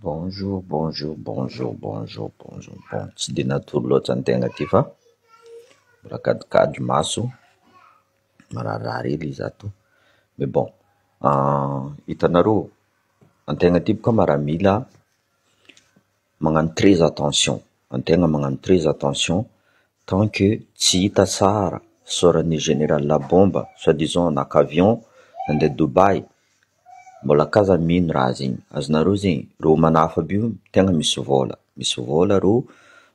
Bonjour. Bon, tsy de natory loatsy antegna ty fa mbola kadikady maso, mararirary hely izy ato. Mais bon, hitanareo, antegna ty boka miaramila magnano très attention, antegna magnano très attention tant que tsy hita sara soran'ny général Labomba, soi-disant naka avion nande Dubai, mbola kaza mino raha zegny. Azonareo zegny, ro manafa aby io tegna misy vola ro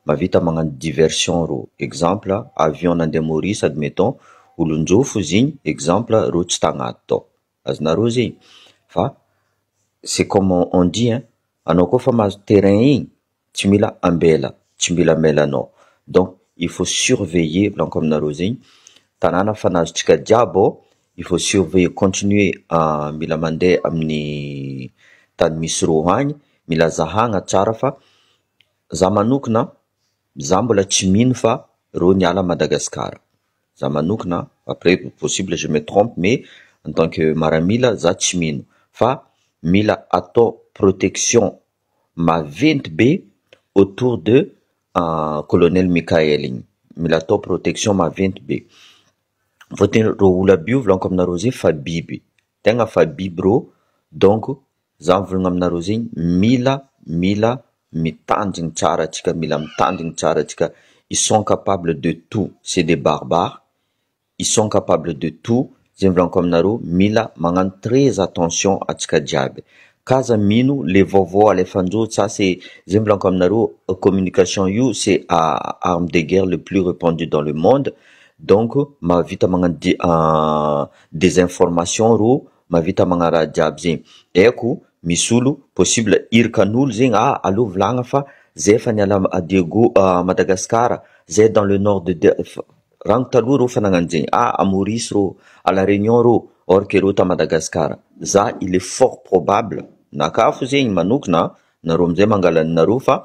mavita magnano diversion ro. Exemple, avion nande Maurice admettons, olonjofo izy igny, exemple, ro tsy tagnaty tao. Azonareo zegny, fa c'est comme on dit, hein, anao koa fa mahazo terrain igny, tsy mila ambela, tsy mila amelanao. Donc, il faut surveiller, blanco aminareo zegny, tanàna fa nahazotsika jiaby ao, il faut surveiller, continuer mila mandeha amin'ny tany misy ro agny, mila zahagna tsara fa za manokana, za mbola tsy mino fa ro niala Madagascar. Za manokana, après possible je me trompe, mais en tant que miaramila za tsy mino. Fa mila atao protection maventy be autour de colonel Mikael igny. Mila atao protection maventy be. Fôtony ro olo aby io volaniko aminareo zegny fa biby, tegna fa biby ro. Donc za mivolagna aminareo zegny, mila mitandrigny tsara atsika, mila mitandrigny tsara atsika. Ils sont capables de tout, c'est des barbares, ils sont capables de tout. Zegny volaniko aminareo, mila magnano très attention atsika jiaby. Kaza mino le vaovao alefanjoro, ça c'est, zegny volaniko aminareo, communication io c'est arme de guerre le plus répandu dans le monde. Donc mavita magnano des informations ro, mavita magnano raha jiaby zegny. Eko misy olo possible irikan'olo zegny, allo volagna fa zay fa niala à Diego Madagascar, zay dans le nord de rano taloha ro fa nagnano zegny, à Maurice ro, à la Réunion ro, or que ro ta Madagascar. Za il est fort probable, nakafo zegny manokana, naro amizay mangala ninareo fa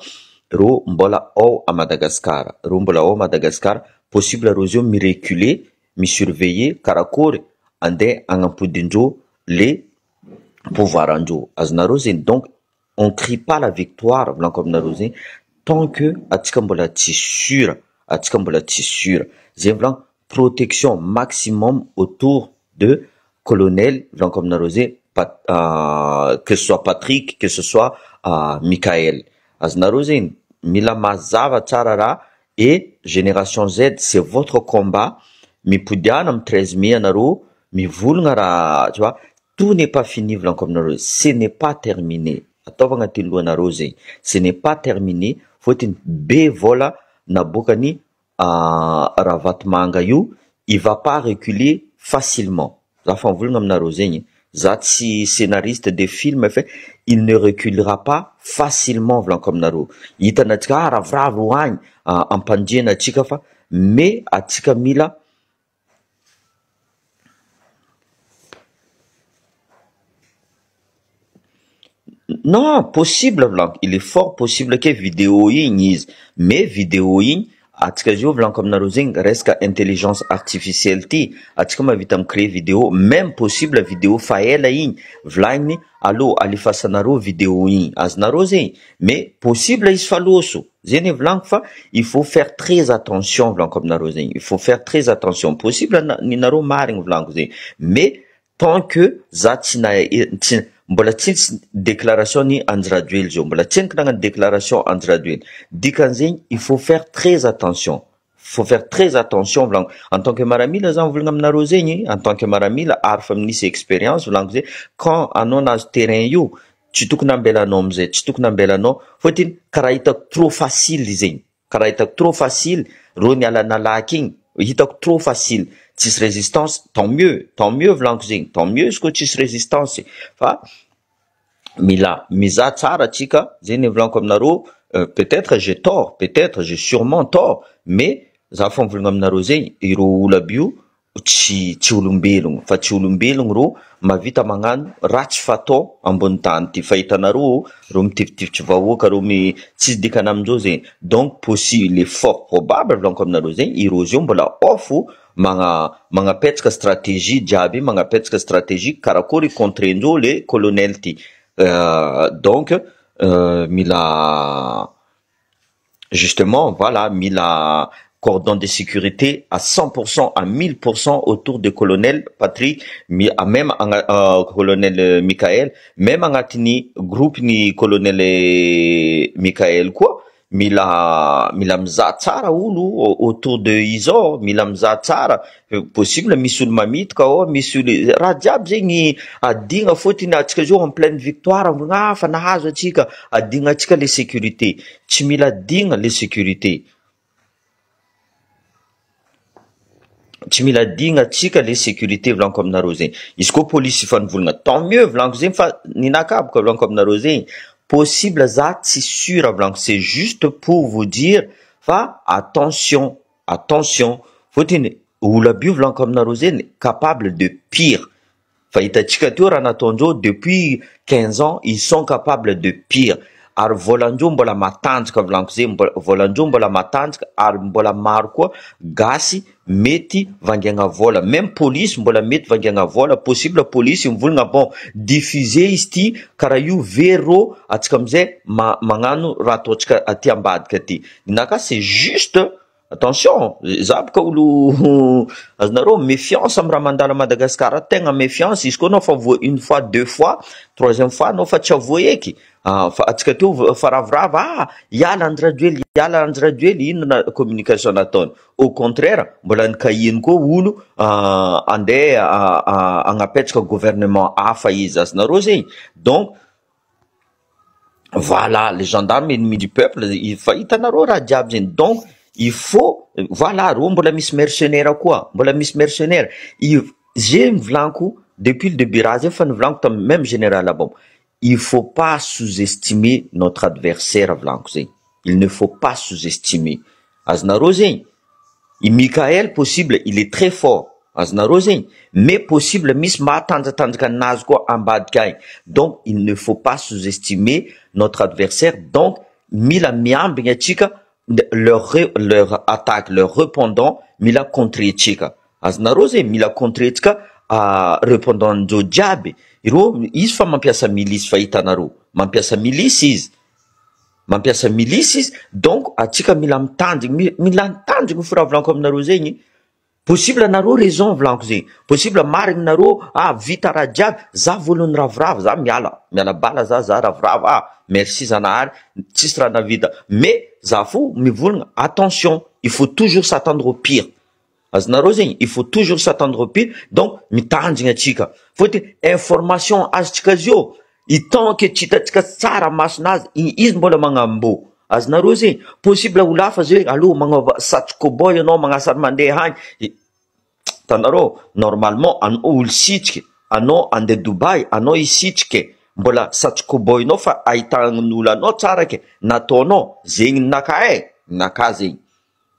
ro mbola ao à Madagascar, ro mbola ao Madagascar, possible ro zio mi reculer, mi surveiller karakory ande agnampodindreo les pouvoir andreo. Azonareo zegny, donc on crie pas la victoire, volaniko aminareo zegny, tant que atsika mbola tsy sûr, atsika mbola tsy sûr. Zegny volaniko, protection maximum autour de colonel, volaniko aminareo zegny, que ce soit Patrick, que ce soit Mikael. Azonareo zegny, mila mazava tsara raha. Et Génération Z, c'est votre combat. Mipodiana am 13 mai anareo, mivolagna raha, tu vois, tout n'est pas fini volaniko aminareo, ce n'est pas terminé. Ataovagna ty lohanareo zegny, ce n'est pas terminé, fôtiny be vola nabokany Ravatomanga io, il va pas reculer facilement. Za fa mivolagna aminareo zegny, za tsy scénariste de film fait, il ne reculera pas facilement volaniko aminareo. Hitanatsika ravoravo agny ampandriana atsika fa, mais atsika mila non, possible volaniko, il est fort possible que vidéo igny izy, mais vidéo igny atsika zio volaniko aminareo zegny, resaka intelligence artificielle ty, atsika mavita créer vidéo, même possible vidéo fa ela igny, volagniny allo alifasanareo vidéo igny, azonareo zegny, mais possible izy fa loso, zegny volaniko fa il faut faire très attention volaniko aminareo zegny, il faut faire très attention. Possible ninareo marigny volaniko zegny, mais tant que za tsy mbola tsy déclaration ni Andraduel zio, mbola tsy nagnano déclaration Andraduel, dikan'zegny il faut faire très attention, faut faire très attention volaniko. En tant que miaramila za mivolagna aminareo zegny, en tant que miaramila ary fa misy expérience volaniko zegny, quand anao nahazo terrain io, tsy tokony ambelanao amizay, tsy tokony ambelanao, fôtiny karaha hitako trop facile zegny, karaha hitako trop facile, ro niala nalaky igny, hitako trop facile, tsisy résistance, tant mieux volaniko zegny, tant mieux izy koa tsisy résistance. Fa mila mizaha tsara atsika, zegny volaniko aminareo, peut-être j'ai tort, peut-être j'ai sûrement tort, mais za fa mivolagna aminareo zegny, iro olo aby io tsy olombelogno, fa tsy olombelogno ro mavita magnano raha tsy fatao ambony tany ty. Fa hitanareo ro mitifitifitry vahoaka, ro tsisy dikany amindreo zegny. Donc possible, il est fort probable volaniko aminareo zegny, iro zio mbola ofo magnapetraka stratégie jiaby, magnapetraka stratégie karakory contrer ndreo le colonel ty. Donc mila justement, voilà, mila cordon de sécurité à 100%, à 1000% autour de colonel Patrick, même colonel Michael, même angatini groupe ni colonel Michael quoi. Mila mizaha tsara olo autour de izo, mila mizaha tsara, possible misy olo mamitoka ao, misy olo raha jiaby zegny adigna fôtiny atsika zao en pleine victoire fa nahazo atsika, adigna atsika les sécurités, tsy mila adigna les sécurités, tsy mila digna atsika les sécurités volaniko aminareo zegny. Izy koa police ifanivolagna tant mieux volaniko zegny, fa ninakabaka volaniko aminareo zegny possible za tsy sûr volaniko, c'est juste pour vous dire fa attention, attention, fôtiny olo aby io volaniko aminareo zegny capable de pire. Fa hitantsika teo raha nataondreo depuis 15 ans, ils sont capables de pire. Ary volandreo mbola matanjaka volaniko zegny, volandreo mbola matanjaka ary mbola maro koa gasy mety vangiagna vola, même police mbola mety vangiagna vola, possible police mivolagna bon diffuser izy ty karaha io vero atsika amizay magnano raha ataotsika aty ambadika aty. Ninaka c'est juste attention, za boka olo azonareo méfiance amy raha mandalo à Madagascar, tegna méfiance izy koa anao fa une fois, deux fois, troisième fois anao fa tsy avoa eky. Fa atsika teo fa ravorava iala Andry Rajoely, iala Andry Rajoely, ino na communication nataony. Au contraire mbola nikahiny koa olo andeha agnapetraka gouvernement hafa izy, azonareo zegny. Donc voilà, les gendarmes ennemis du peuple, fa hitanareo raha jiaby zegny. Donc il faut, voilà, reo mbola misy mercenaire koa, mbola misy mercenaire. J'ai volaniko depuis le début raha zegny fa nivolaniko tam même général Abombo, il faut pas sous-estimer notre adversaire volaniko zegny. Il ne faut pas sous-estimer. Azonareo zegny, Michael possible il est très fort, azonareo zegny, mais possible misy mahatanjatanjaka anazy koa ambadika agny. Donc il ne faut pas sous-estimer notre adversaire. Donc mila miambigny atsika leur attaque, leur répondant mila contretsika. Azonareo zegny mila contretsika répondant-ndreo jiaby. Ireo izy fa mampiasa milice, fa hitanareo mampiasa milice izy, mampiasa milice izy. Donc atsika mila mitanjigny, mila mitanjigny fo raha volaniko aminareo zegny. Possible anareo raison volaniko zegny, possible marigny nareo vita raha jiaby, za voalohany ravoravo, za miala bala za ravoravo, merci zanahary tsisy raha navita, mais za fo mivolagna attention, il faut toujours s'attendre au pire. Azonareo zegny, il faut toujours s'attendre au pire. Donc mitanjigny atsika fôtiny information azotsika zio itant que tsy hitatsika tsara masonazy, izy mbola magnambo. Azonareo zegny, possible olo hafa zao alo magnova satrokoboy anao magnasary mandeha agny. Tanareo normalement anao olo sitriky, anao andeha Dubai, anao isitriky mbola satrokoboy nao fa ahitan'olo anao tsara ke nataonao zegny naka zegny.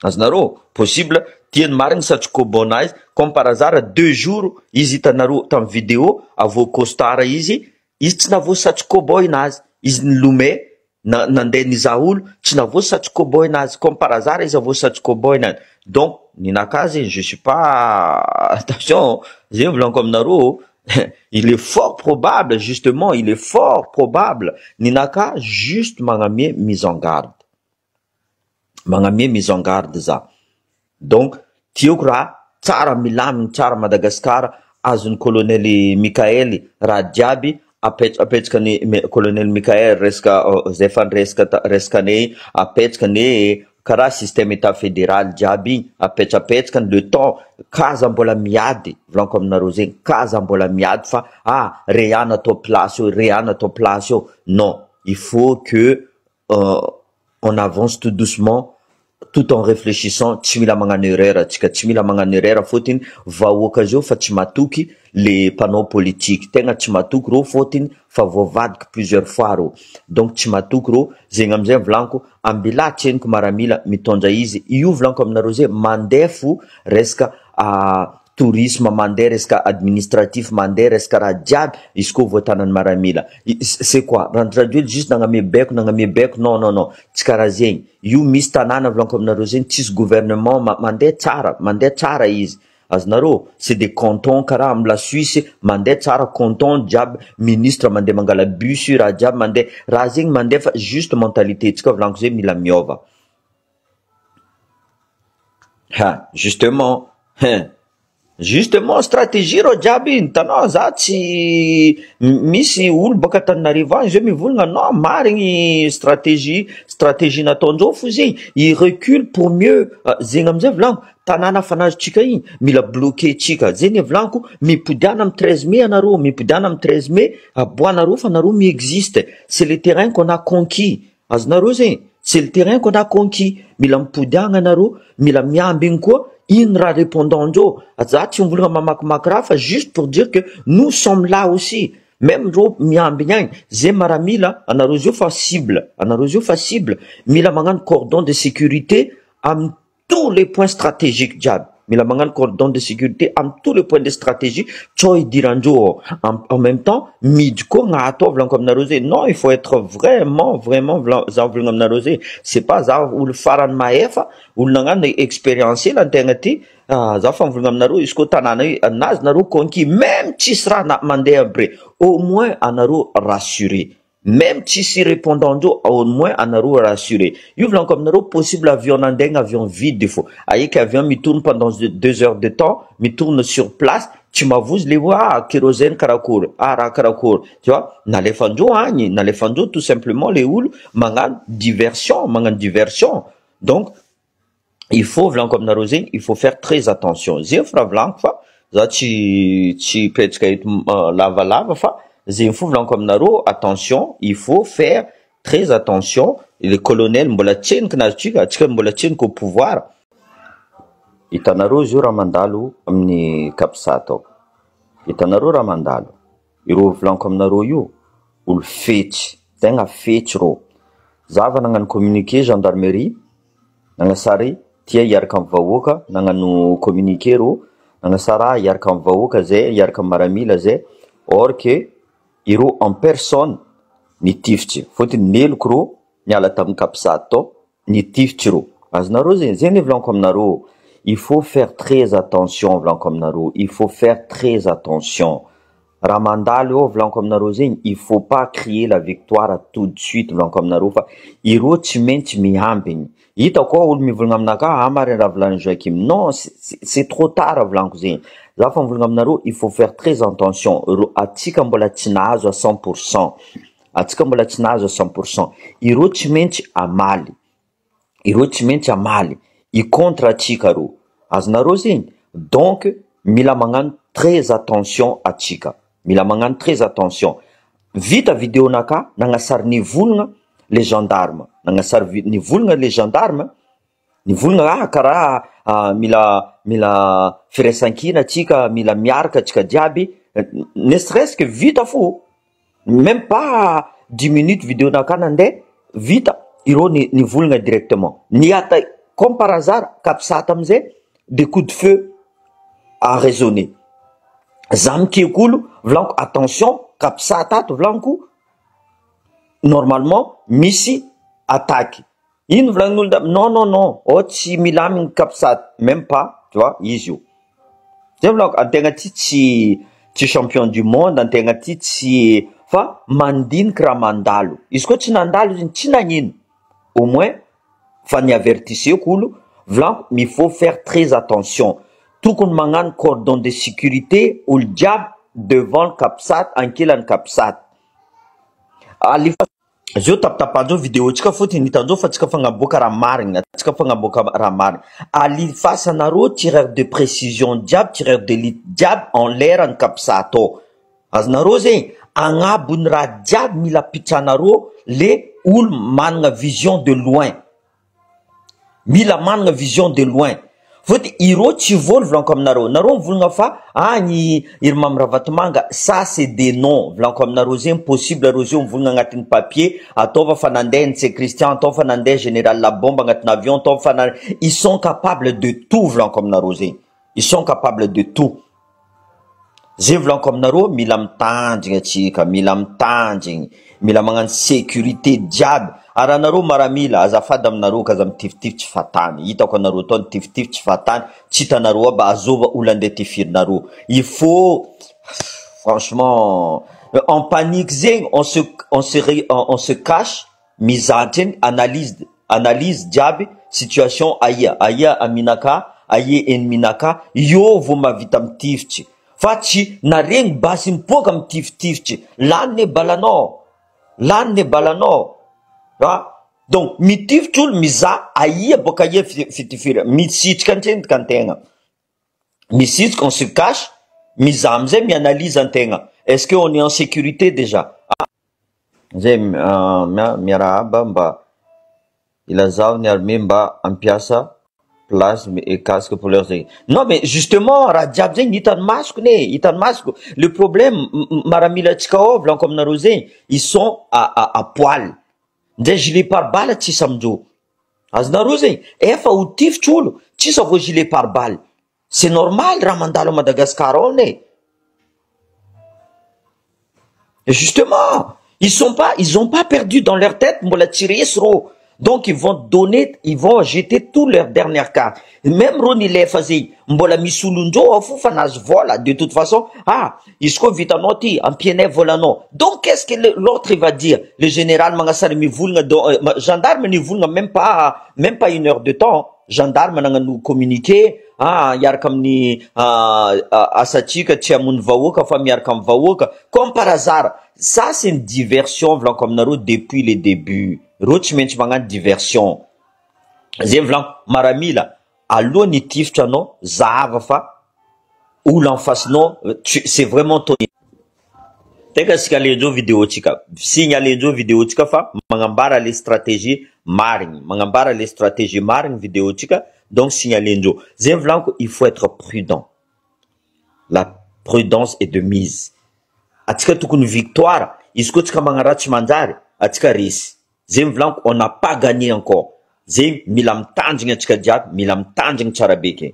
Azonareo possible tiany marigny satrokobonazy comme par hasard 2 jours izy hitanareo tam vidéo avo costard izy tsy navo satrokoboy nazy, izy nilomay nandeha nizaha olo tsy navo satrokoboy nazy, comme par hasard izy avo satrokoboy nazy. Donc ninaka zegny je suis pas attention zegny volaniko aminareo. Il est fort probable, justement, il est fort probable ninaka juste magnamie mise en garde, magnamie mise en garde za. Donc tiako raha tsara milaminy tsara Madagascar azon'ny colonel Michael raha jiaby apetrakany colonel Michael resaka zay fa resakany apetrakany karaha système état fédéral jiaby apetrapetrakany le temps kaza mbola miady volaniko aminareo zegny, kaza mbola miady fa réana atao place io, réana atao place io. Non, il faut que on avance tout doucement tout en réfléchissant. Tsy mila magnano erreur atsika, tsy mila magnano erreur fôtiny vahoaka zao fa tsy matoky les panneaux politiques, tegna tsy matoky reo fôtiny fa voavadiky plusieurs fois reo. Donc tsy matoky reo zegny amizay volaniko ambila tseniko maramila mitondra izy io volaniko aminareo zay mandeha fo resaka tourisme, mandeha resaka administratif, mandeha resaka raha jiaby izy koa voatanany maramila. C'est quoi Andry Rajoely juste nagname beko non tsy karaha zegny. Io misy tanàna volaniko aminareo zegny tsisy gouvernement mandeha tsara izy, azonareo c'est des cantons karaha amy la Suisse mandeha tsara canton jiaby ministre mandeha mangala bus raha jiaby mandeha raha zegny mandeha fa juste mentalité tsika volaniko zay mila miova justement stratégie ro jiaby hitanao za tsy misy olo baka Antananarivo any zao mivolagna non marigny stratégie nataondreo fo zegny i recule pour mieux zegny amizay volaniko tanàna fanazotsika igny mila bloqué tsika zegny volaniko mipodiana amy 13 mai anareo mipodiana amy 13 mai aboanareo fa anareo miexiste c'est le terrain qu'on a conquis azonareo zegny c'est le terrain qu'on a conquis mila mipodiagna anareo mila miamby igny koa ino raha répondant-ndreo za tsy mivolagna mamakimaky raha fa juste pour dire que nous sommes là aussi même ro miamby agny zay maramila anareo zio fa cible mila magnano cordon de sécurité amy tous les points stratégiques jiaby mila magnano cordon de sécurité amy tous les points de stratégie tsao idirandreo en même temps midy koa gnatao volaniko aminareo zay non il faut être vraiment za volagna aminareo zay c'est pas za olo farany mahefa olo nagnano expérientiel antegna ty za fa mivolagna aminareo izy koa tanàna io anazy nareo conquis même tsisy raha mandeha abre au moins anareo rassuré même tsisy répondant-ndreo au moins anareo rassuré io volaniko aminareo possible avion nandegna avion vide fo ayeky avion mitourne pendant 2 heures de temps mitourne sur place tsy mavozy le hoe kérosène karakory raha karakory tu vois nalefandreo tout simplement les olo magnano diversion donc il faut volaniko aminareo zegny il faut faire très attention zegny fa raha volaniko fa za tsy petraka eto lavalava fa zegny fo volaniko aminareo attention il faut faire très attention le colonel mbola tseniko nazy mbola tseniko au pouvoir hitanareo zio raha mandalo amin'ny Kapsa tao hitanareo raha mandalo ireo volaniko aminareo io olo fetsy tegna fetsy ro zava nagnano communiqué gendarmerie nagnasary tia hiaraka amy vahoaka nagnano communiqué ro nagnasara hiaraka amy vahoaka zay hiaraka amy maramila zay or que ireo en personne nitifitsy fotony neloko ro niala tamy Kapsa tao nitifitsy ro azonareo zegny volaniko aminareo il faut faire très attention volaniko aminareo il faut faire très attention raha mandalo eo volaniko aminareo zegny il faut pas crier la victoire tout de suite volaniko aminareo fa ireo tsy maintsy miambigny hita koa olo mivolagna aminaka mariny raha volany Joakim non c'est trop tard volaniko zegny za fa mivolagna aminareo il faut faire très attention atsika mbola tsy nahazo à 100% atsika mbola tsy nahazo à 100% ireo tsy maintsy amaly i contre atsika ro azonareo zegny donc mila magnano très attention atsika mila magnano très attention vita vidéo naka nagnasary nivolagna les gendarmes nagnasary nivolagna les gendarmes nivolagna karaha mila firaisankina atsika mila miaraka atsika diaby ne serait-ce que vita fo même pas 10 minutes vidéo naka nandeha vita ireo nivolagna directement niata comme par hasard Kapsa amizay des coups de feu à résonner za mikekolo volaniko attention Kapsa tato volaniko normalement misy attaque ino volanin'olo non tsy milamigny Kapsa même pas tu vois izy io zay volaniko antegna ty tsy champion du monde antegna ty tsy fa mandiniky raha mandalo izy koa tsy nandalo izy tsy nagnino au moins fa niavertisseko olo volaniko il faut faire très attention tokony magnano cordon de sécurité olo jiaby devant Kapsa ankilany Kapsa zio tapatapanjeo vidéo tsika fotiny hitandreo fa tsika fagnaboaka raha marigny tsika fagnaboaka raha marigny alifasanareo tireur de précision diaby tireur d'élite diaby en l'air ny Kapsa atao azonareo zegny agnabony raha diaby mila pitranareo le olo managna vision de loin mila managna vision de loin foti ireo tsy voly volaniko aminareo nareo mivolagna fa agny iry Mamirahavatomanga ça c'est des noms volaniko aminareo zegny possible areo zio mivolagna agnatin'ny papier ataova fa nandeha Ntse Christian ataova fa nandeha général Labombe agnatin'ny avion ataova fa ils sont capables de tout volaniko aminareo zegny ils sont capables de tout zay volaniko aminareo mila mitandrigny atsika mila mitandrigny mila magnano sécurité diaby Aranareo maramila azafady aminareo kaza mitifitify fatany. Hitako anareo tao mitifitify fatany. Tsy hitanareo aby azova olo andeha tifirinareo. Il faut franchement en panique zeng on se cache mizantreny analyse diaby situation aia aminaka aie enneminaka io vo mavita mitifitry fa tsy naregny basy mipoka mitifitifitry lany ne balanao donc mitifitry olo miza aia boka aia fitifira misitrika antrendrika antegna misitrika on se cache miza amizay mianalyse antegna est-ce que on est en sécurité déjà zay miarahaba mba ilazao ny armée mba ampiasa place et casque pour leurs zay. Non mais justement raha jiaby zegny hitany masoko le problème maramilatsika ovla comme nareo zegny ils sont à poil ndray gilet pare-balle tsisy amindreo azonareo zegny efa ho tifitry olo tsisy avo gilet pare-balle c'est normal raha mandalo à Madagascar ao ne. Et justement ils ont pas perdu dans leur tête mbola tsy resy ro. Donc ils vont jeter tous leurs dernières cartes. Même Roni Lefazi, mbola misulunjo fa nazo vola de toute façon. Ici ko vitanoti en piene volano. Donc qu'est-ce que l'autre va dire? Le général Mangasar mi vulnga gendarme ni vulnga même pas 1 heure de temps. Gendarme nanga nous communiquer yarkam ni asatika tiamun vawoka fa yarkam vawoka comme par hasard. Ça c'est une diversion vlan comme naro depuis les débuts. Roach mench mangan diversion. Zevlan maramila allo ni tiftrano zava fa ou l'en face non c'est vraiment ton. Teka sikalejo vidéo tika signalejo vidéo tika fa mangambara les stratégies marine vidéo tika donc signalejo zevlan il faut être prudent. La prudence est de mise. Atika tukuni victoire isko tika mangarachi manjari atika risi. Zem vlank on n'a pas gagné encore. Zem milam tanjing atika diab milam tanjing charabeke.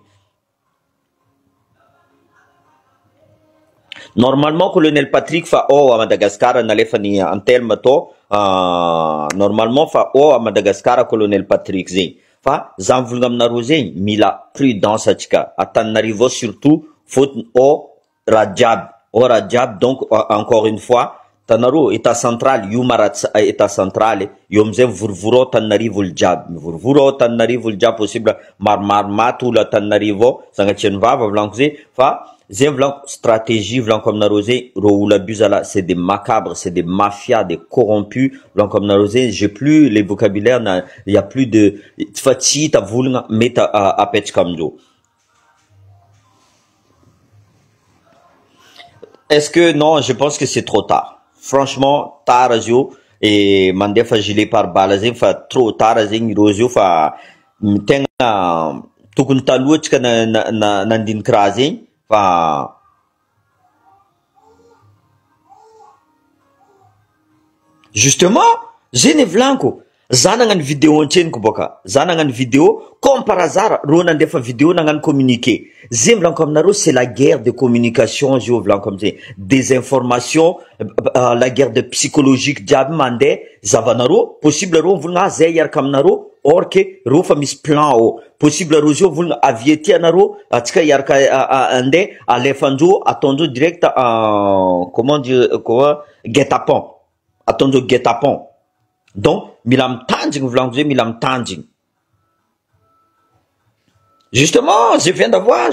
Normalement colonel Patrick fa à Madagascar nalefani en terme to normalement fa à Madagascar colonel Patrick zeng fa zamvulngam narozeng mila prudence atika atanarivo surtout faute au Rajab donc encore une fois Tanaro état central Yumarat état central yomze vurvuro Tanarivo ljab vurvuro Tanarivo ljab possible marmatu la Tanarivo sangatien vava vlankze fa zem vlank stratégie vlank comme narosé roula buzala c'est des macabres c'est des mafias des corrompus vlank comme narosé j'ai plus les vocabulaires il y a plus de fati ta vulnga meta a pet kamjo. Est-ce que non, je pense que c'est trop tard. Franchement, tard azio et mandefa gilet pare-balle zeng fa trop tard zeng rozio fa tenga tukun taluatsika na nandinika zeng fa justement zene vlanko zanangany vidéo antreniko boka zanangany vidéo comme par hasard ro nandefa vidéo nangan communiqué zem vlanko aminareo c'est la guerre de communication jo vlanko amzay des informations la guerre de psychologique diaby mande zavanaro possible ro volna zay yarka aminareo or que ro fa misy plan o possible ro zo volna aviety anareo atsika yarka ande alefanjo atondro direct comment dire quoi guet-apens atondro guet-apens. Donc, milam tanjing vlango zay milam tanjing. Justement, je viens de voir.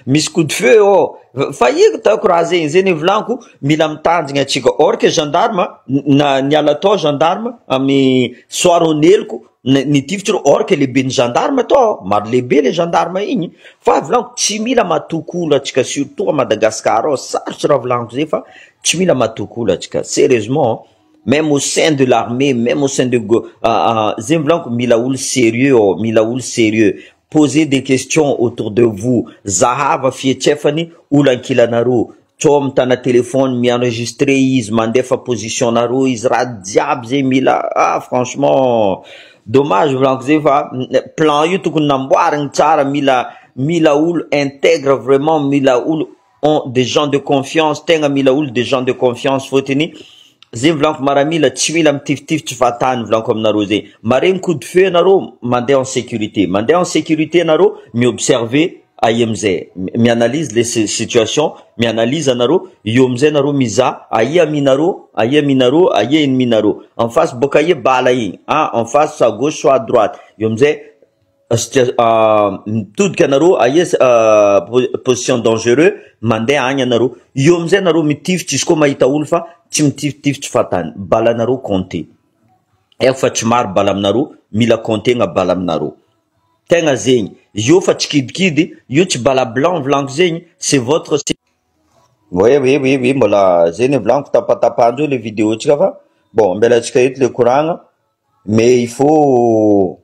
Mis coup de feu, oh. Failli ta croisé, zene vlango, milam tanjing atsika. Or que gendarme, nialato gendarme, ami soaronelko, ni tifitro, or que les ben gendarme to, mar lebe les gendarme igny. Fa vlango, tsy mila matokolo atsika, surtout à Madagascar, oh, saritra vlango zay fa, tsy mila matokolo atsika. Sérieusement, même au sein de l'armée, même au sein de Zemvlank, milaoul sérieux, posez des questions autour de vous. Zahava fiechefani ulankila naru. Tom tana téléphone mi enregistré is mandefa position naru is radiab mila franchement dommage vlank zeva plan yu tukun namboarang tsara milaoul intègre vraiment milaoul ont des gens de confiance tenga milaoul des gens de confiance fotini Zegny volaniko maramila tsy mila mitifitifitry fatany volaniko aminareo zegny. Maregny coup de feu anareo mandeha en sécurité. Mandeha en sécurité anareo miobserver aia amizay, mianalyse les situations, mianalyse anareo, io amizay anareo mizaha aia aminareo, aia aminareo, aia enneminareo. En face boka aia bala igny, en face soit à gauche soit à droite. Io amizay mitodika anareo aia position dangereux, mandeha agny anareo. Io amizay anareo mitifitry izy koa mahita olo fa tsy mitifitifitry fatany, bala anareo compter. Eko fa tsy maro bala aminareo, mila comptegna bala aminareo. Tegna zegny, io fa tsy kidikidy, io tsy bala blanc volaniko zegny, c'est votre... Oui, mbola zegny volaniko tapatapandreo le vidéo tsika fa bon, mbelatsika eto le koragna, mais il faut...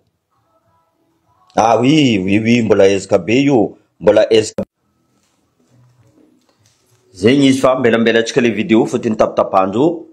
Ah oui, mbola ezaka be io, mbola ezaka. Zegny izy fa mbelatsika le vidéo fôtiny tapatapandreo.